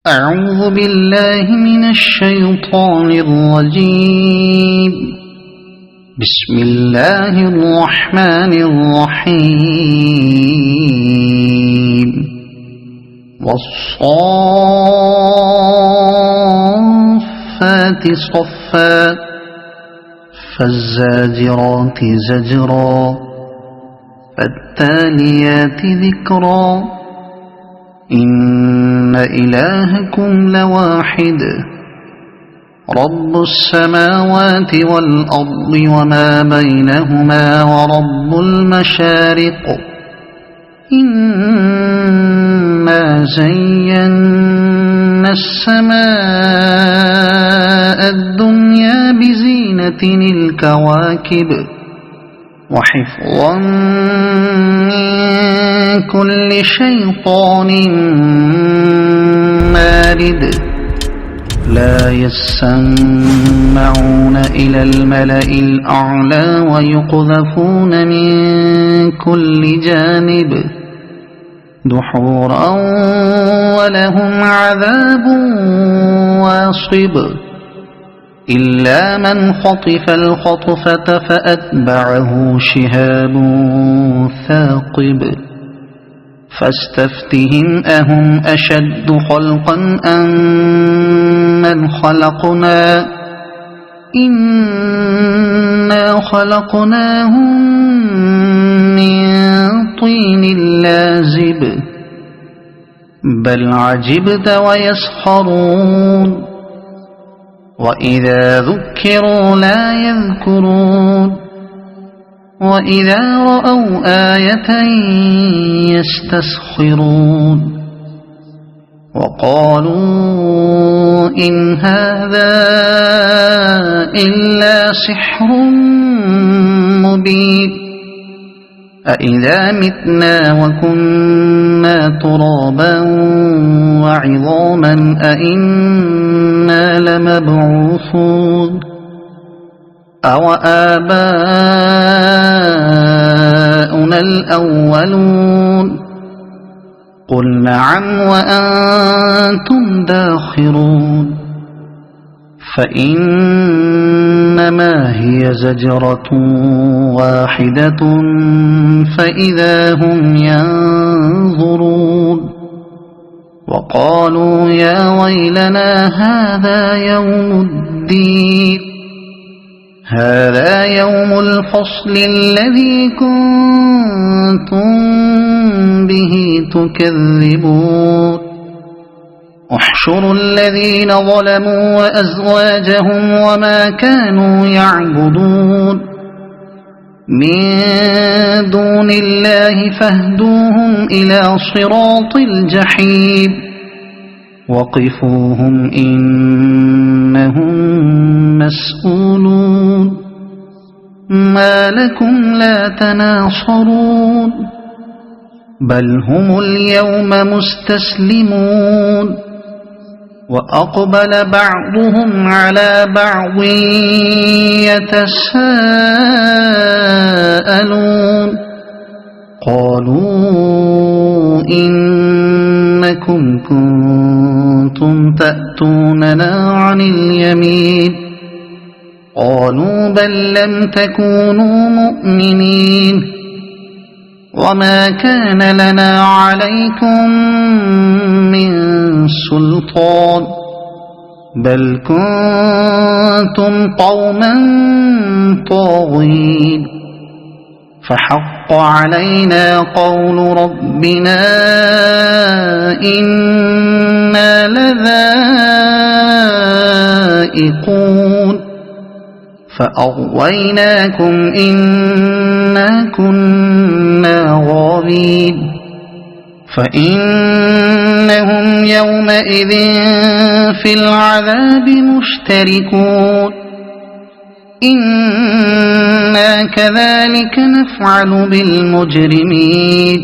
أعوذ بالله من الشيطان الرجيم. بسم الله الرحمن الرحيم. والصافات صفا فالزاجرات زجرا فالتاليات ذكرا إن إلهكم لواحد رب السماوات والأرض وما بينهما ورب المشارق إنا زينا السماء الدنيا بزينة الكواكب وحفظا من كل شيطان مارد لا يسمعون إلى الملأ الأعلى ويقذفون من كل جانب دحورا ولهم عذاب واصب إلا من خطف الخطفة فأتبعه شهاب ثاقب فاستفتهم أهم أشد خلقا أم من خلقنا إنا خلقناهم من طين لازب بل عجبت ويسخرون وإذا ذكروا لا يذكرون وإذا رأوا آية يستسخرون وقالوا إن هذا إلا سحر مبين أإذا متنا وكنا ترابا وعظاما أإنا لمبعوثون أوآباؤنا الأولون قل نعم وأنتم داخرون فإنما هي زجرة واحدة فإذا هم ينظرون وقالوا يا ويلنا هذا يوم الدين هذا يوم الفصل الذي كنتم به تكذبون احشروا الذين ظلموا وأزواجهم وما كانوا يعبدون من دون الله فاهدوهم إلى صراط الجحيم وقفوهم إنهم مسؤولون ما لكم لا تناصرون بل هم اليوم مستسلمون وأقبل بعضهم على بعض يتساءلون قالوا إنكم كنتم تأتوننا عن اليمين قالوا بل لم تكونوا مؤمنين وما كان لنا عليكم من سلطان بل كنتم قوما طاغين فحق علينا قول ربنا إنا لذائقون فأغويناكم إنا كنا غاوين فإنهم يومئذ في العذاب مشتركون إنا كذلك نفعل بالمجرمين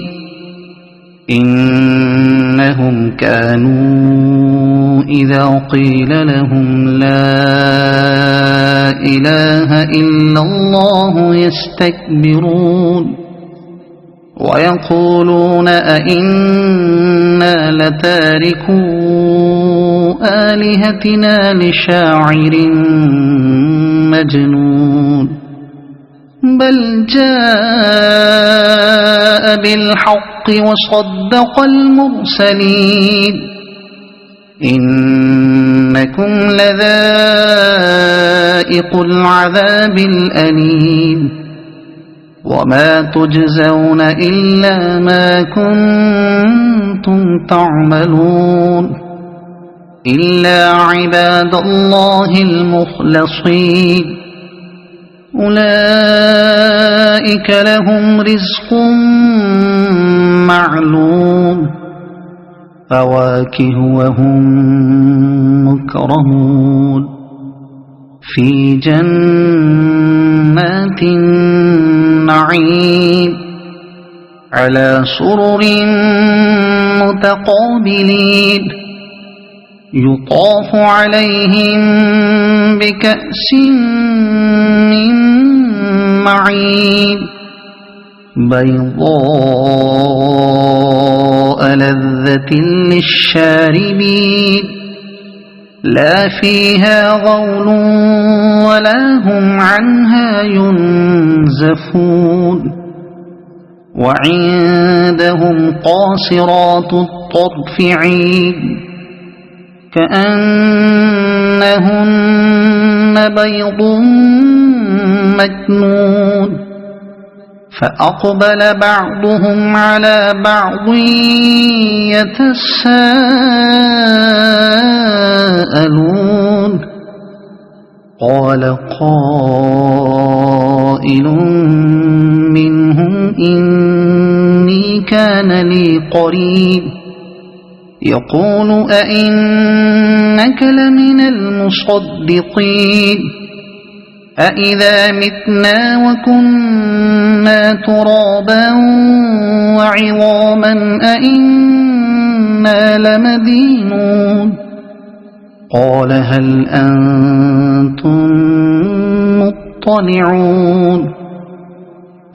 إنهم كانوا إذا قيل لهم لا إله إلا الله يستكبرون ويقولون أئنا لتاركو آلهتنا لشاعر مجنون بل جاء بالحق وصدق المرسلين إنكم لذائق العذاب الأليم وما تجزون إلا ما كنتم تعملون إلا عباد الله المخلصين أولئك لهم رزق معلوم فواكه وهم مكرمون في جنات النعيم على سرر متقابلين يطاف عليهم بكأس من معين بيضاء لذة للشاربين لا فيها غول ولا هم عنها ينزفون وعندهم قاصرات الطرف عين كأنهن بيض مكنون فأقبل بعضهم على بعض يتساءلون قال قائل منهم إني كان لي قرين يقول أئنك لمن المصدقين أئذا متنا وكنا ترابا وعظاما أئنا لمدينون قال هل أنتم مطلعون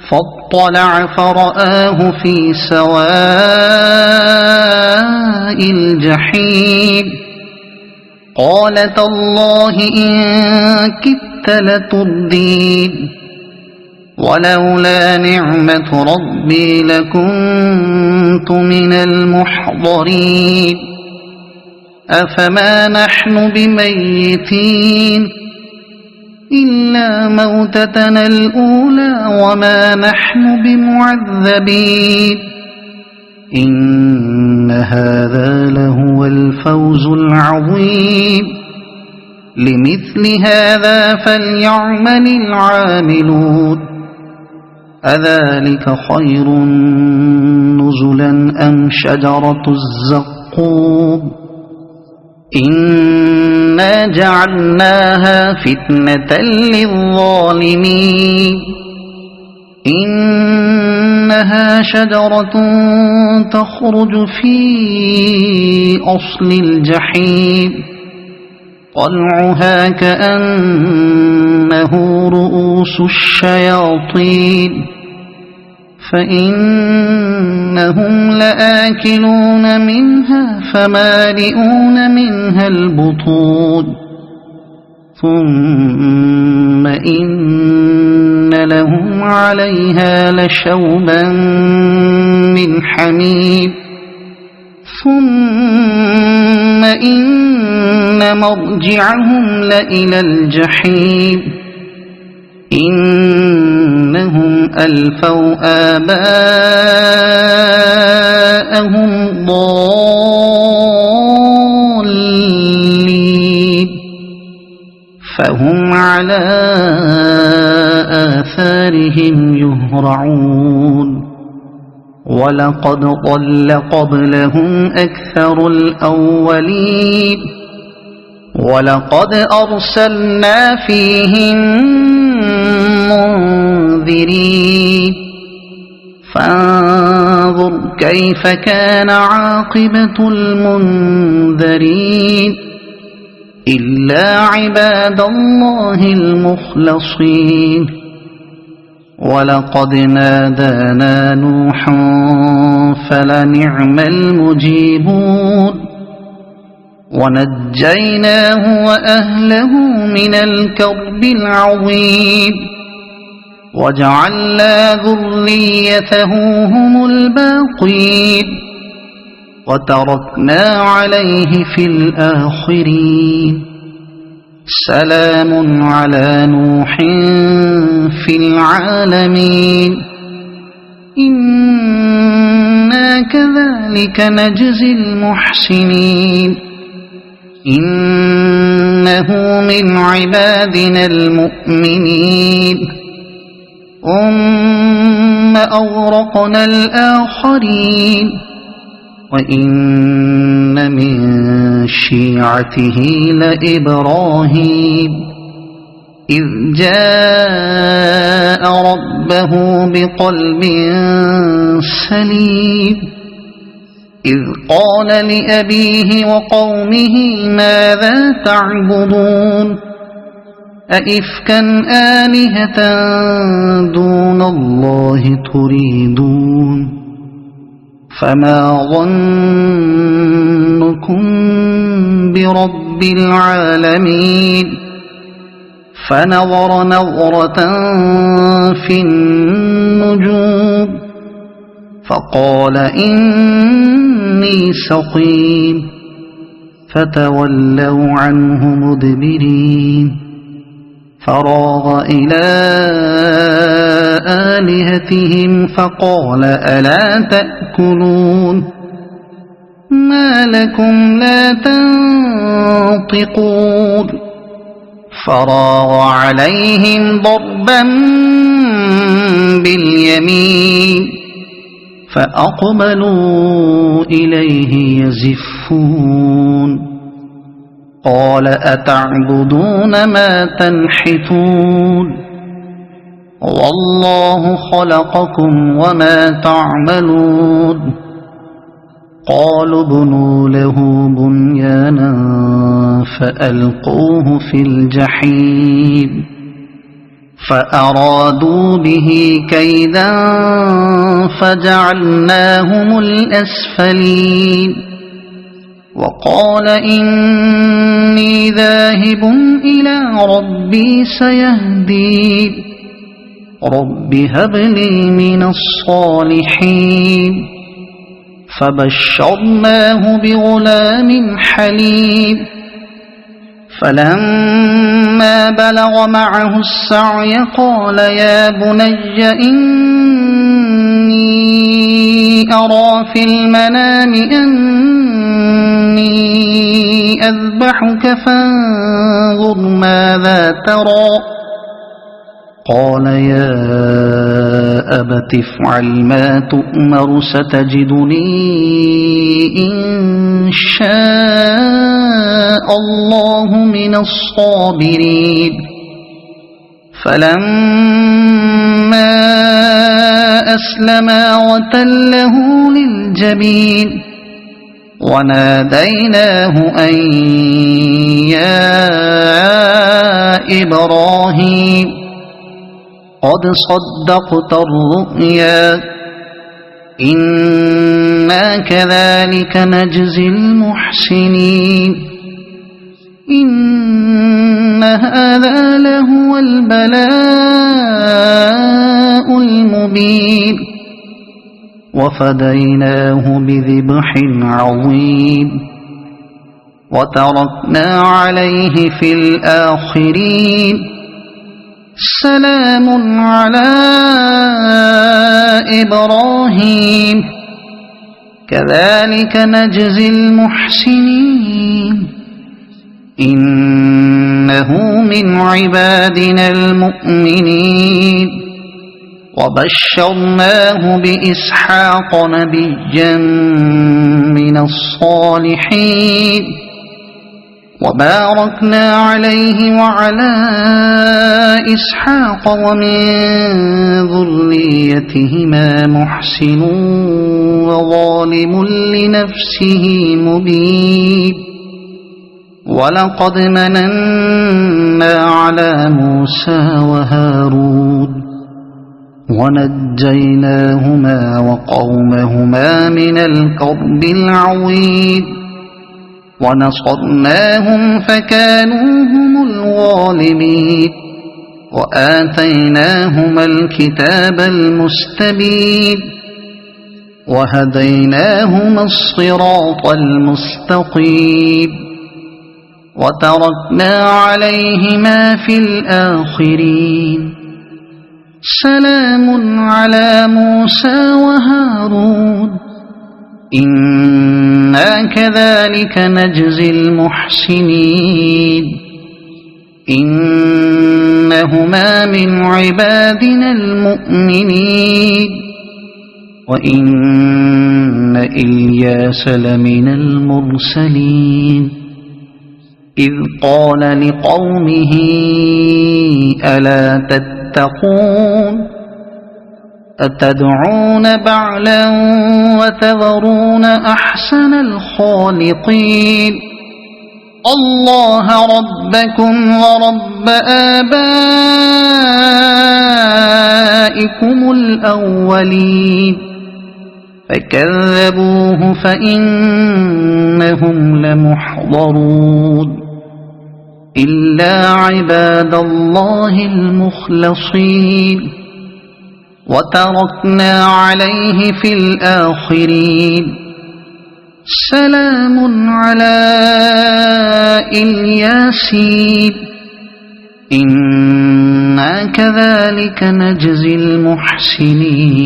فاطلع فرآه في سواء الجحيم قال تالله إن كدت لتردين ولولا نعمة ربي لكنت من المحضرين أفما نحن بميتين إلا موتتنا الأولى وما نحن بمعذبين إن هذا لهو الفوز العظيم لمثل هذا فليعمل العاملون أذلك خير نزلا أم شجرة الزقوم إنا جعلناها فتنة للظالمين إنها شجرة تخرج في أصل الجحيم طلعها كأنه رؤوس الشياطين فإنهم لآكلون منها فمالئون منها البطون ثم إن لهم عليها لشوبا من حميم ثم إن مرجعهم لإلى الجحيم إنهم ألفوا آباءهم ضالين فهم على آثارهم يهرعون ولقد ضل قبلهم أكثر الأولين ولقد أرسلنا فيهم منذرين فانظر كيف كان عاقبة المنذرين إلا عباد الله المخلصين ولقد نادانا نوح فلنعم المجيبون ونجيناه وأهله من الكرب العظيم وجعلنا ذريته هم الباقين وتركنا عليه في الآخرين سلام على نوح في العالمين إنا كذلك نجزي المحسنين إنه من عبادنا المؤمنين ثم أغرقنا الآخرين وإن من شيعته لإبراهيم إذ جاء ربه بقلب سليم إذ قال لأبيه وقومه ماذا تعبدون أئفكا آلهة دون الله تريدون فما ظنكم برب العالمين فنظر نظرة في النجوم فقال إني سقيم فتولوا عنه مدبرين فراغ إلى آلهتهم فقال ألا تأكلون ما لكم لا تنطقون فراغ عليهم ضربا باليمين فأقبلوا إليه يزفون قال أتعبدون ما تنحتون والله خلقكم وما تعملون قالوا ابنوا له بنيانا فألقوه في الجحيم فأرادوا به كيدا فجعلناهم الأسفلين وقال إني ذاهب إلى ربي سيهدين رب هب لي من الصالحين فبشرناه بغلام حليم فلما بلغ معه السعي قال يا بني إني أرى في المنام أني أذبحك فانظر ماذا ترى قال يا أبت افعل ما تؤمر ستجدني إن شاء الله من الصابرين فلما أسلما وتله للجبين وناديناه أن يا إبراهيم قد صدقت الرؤيا إنا كذلك نجزي المحسنين إن هذا لهو البلاء المبين وفديناه بذبح عظيم وتركنا عليه في الآخرين سلام على إبراهيم كذلك نجزي المحسنين إنه من عبادنا المؤمنين وبشرناه بإسحاق نبيا من الصالحين وباركنا عليه وعلى إسحاق ومن ذريتهما محسن وظالم لنفسه مبين ولقد مننا على موسى وهارون ونجيناهما وقومهما من الكرب العظيم ونصرناهم فكانوا هم الغالبين وآتيناهما الكتاب المستبين وهديناهما الصراط المستقيم وتركنا عليهما في الآخرين سلام على موسى وهارون إنا كذلك نجزي المحسنين إنهما من عبادنا المؤمنين وإن إلياس لمن المرسلين إذ قال لقومه ألا تتقون أتدعون بعلا وتذرون أحسن الخالقين الله ربكم ورب آبائكم الأولين فكذبوه فإنهم لمحضرون إلا عباد الله المخلصين وتركنا عليه في الآخرين سلام على الياسين إنا كذلك نجزي المحسنين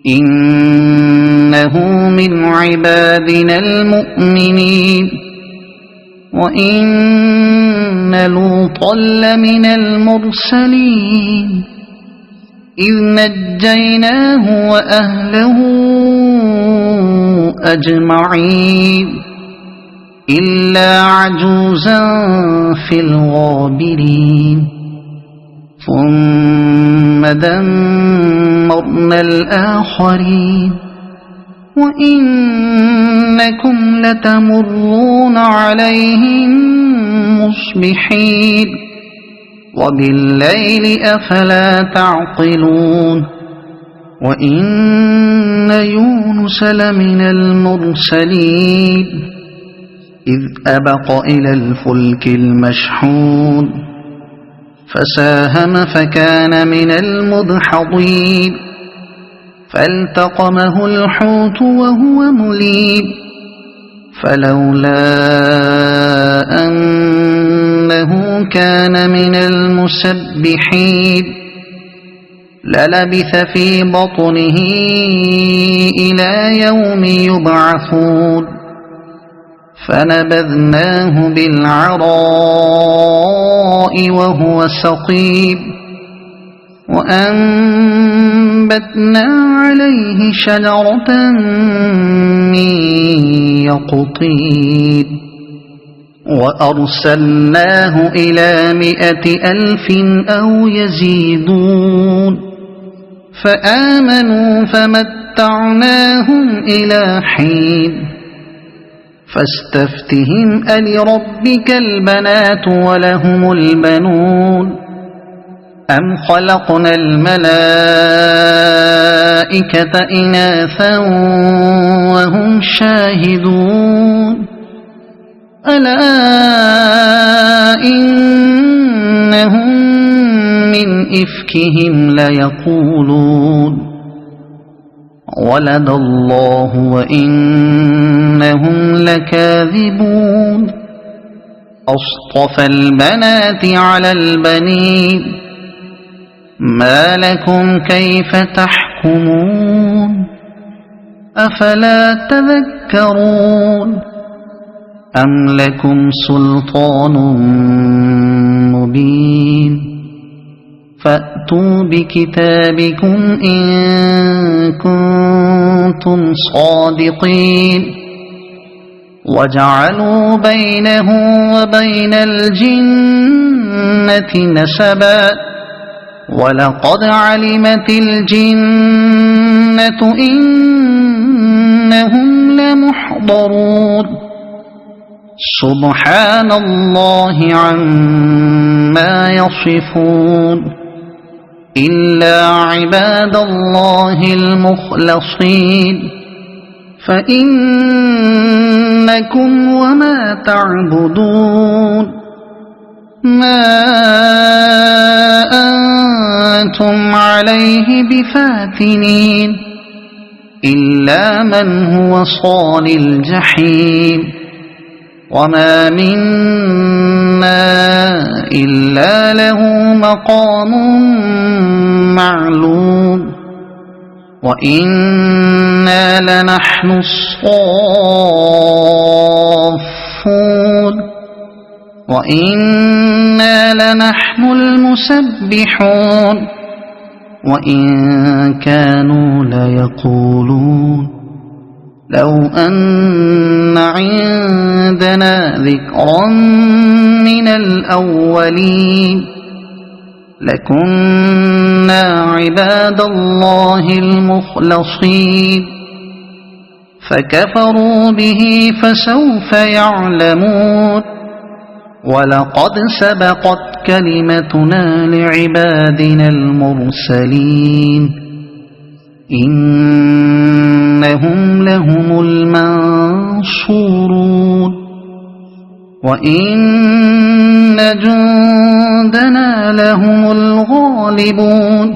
إنه من عبادنا المؤمنين وإن لوطا لمن المرسلين إذ نجيناه وأهله أجمعين إلا عجوزا في الغابرين ثم دمرنا الآخرين وإنكم لتمرون عليهم مصبحين وبالليل أفلا تعقلون وإن يونس لمن المرسلين إذ أبق إلى الفلك المشحون فساهم فكان من المدحضين فالتقمه الحوت وهو مليم فلولا أنه كان من المسبحين للبث في بطنه إلى يوم يبعثون فنبذناه بالعراء وهو سقيم وأنبتنا عليه شجرة من يقطين وأرسلناه إلى 100,000 أو يزيدون فآمنوا فمتعناهم إلى حين فاستفتهم ألربك البنات ولهم البنون أم خلقنا الملائكة إناثا وهم شاهدون ألا إنهم من إفكهم ليقولون ولد الله وإنهم لكاذبون أصطفى البنات على البنين ما لكم كيف تحكمون أفلا تذكرون أم لكم سلطان مبين فأتوا بكتابكم إن كنتم صادقين وجعلوا بينه وبين الجنة نسبا ولقد علمت الجنة إنهم لمحضرون سبحان الله عما يصفون إلا عباد الله المخلصين فإن إنكم وما تعبدون ما أنتم عليه بفاتنين إلا من هو صال الجحيم وما منا إلا له مقام معلوم وإنا لنحن الصافون وإنا لنحن المسبحون وإن كانوا ليقولون لو أن عندنا ذكرا من الأولين لكنا عباد الله المخلصين فكفروا به فسوف يعلمون ولقد سبقت كلمتنا لعبادنا المرسلين إنهم لهم المنصورون وإن جندنا لهم الغالبون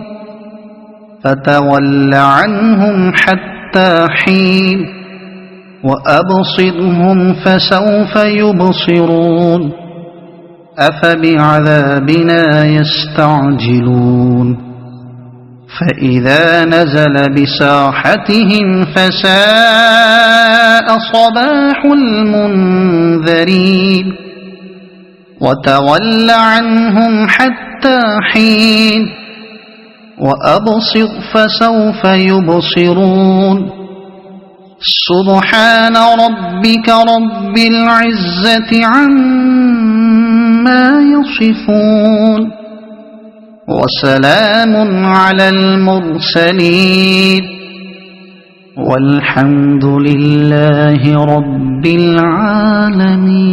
فتول عنهم حتى حين وأبصرهم فسوف يبصرون أفبعذابنا يستعجلون فإذا نزل بساحتهم فساء صباح المنذرين وتول عنهم حتى حين وأبصر فسوف يبصرون سبحان ربك رب العزة عما يصفون وسلام على المرسلين والحمد لله رب العالمين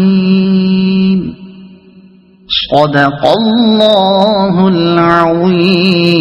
صدق الله العظيم.